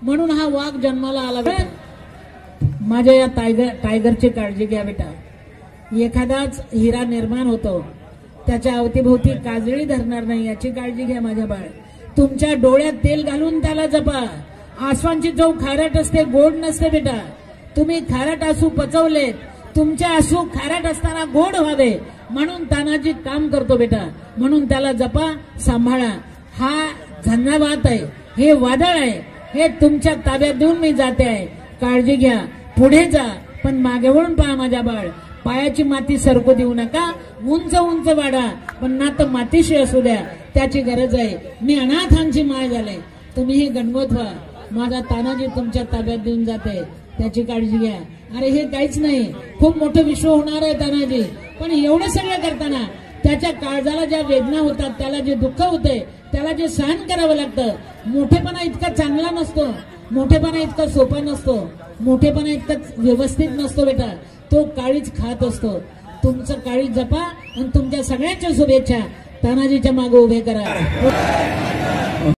म्हणून हा वाघ जन्माला आला बेटा। माझ्या या टायगरची काळजी घ्या बेटा। एखादाच हिरा निर्माण होतो, त्याच्या अवतीभोवती काजळी धरणार नाही याची काळजी घ्या माझ्या बाळ। तुमच्या डोळ्यात तेल घालून त्याला जपा। आसवांची चव खारट असते, गोड नसते बेटा। तुम्ही खारट आसू पचवले, तुमचे आसू खारट असताना गोड व्हावे म्हणून तानाजी काम करतो बेटा। म्हणून त्याला जपा, सांभाळा। हा झंझावात आहे, हे वादळ आहे, हे तुमच्या ताब्यात देऊन मी जाते आहे। काळजी घ्या, पुढे जा, पण मागे वळून पहा माझ्या बाळ। पायाची माती सरकू देऊ नका, उंच उंच वाढा, पण नातं मातीशी असू द्या, त्याची गरज आहे। मी अनाथांची माळ झाले, तुम्ही गणगोत व्हा। माझा तानाजी तुमच्या ताब्यात देऊन जाते, त्याची काळजी घ्या। अरे हे काहीच नाही, खूप मोठं विश्व होणार आहे तानाजी, पण एवढं सगळं करताना त्याच्या काळजाला ज्या वेदना होतात, त्याला जे दुःख होते, त्याला जे सहन करावं लागतं। मोठेपणा इतका चांगला नसतो, मोठेपणा इतका सोपा नसतो, मोठेपणा इतका व्यवस्थित नसतो बेटा। तो काळीच खात असतो। तुमचं काळीच जपा आणि तुमच्या सगळ्यांच्या शुभेच्छा तानाजीच्या मागे उभे करा।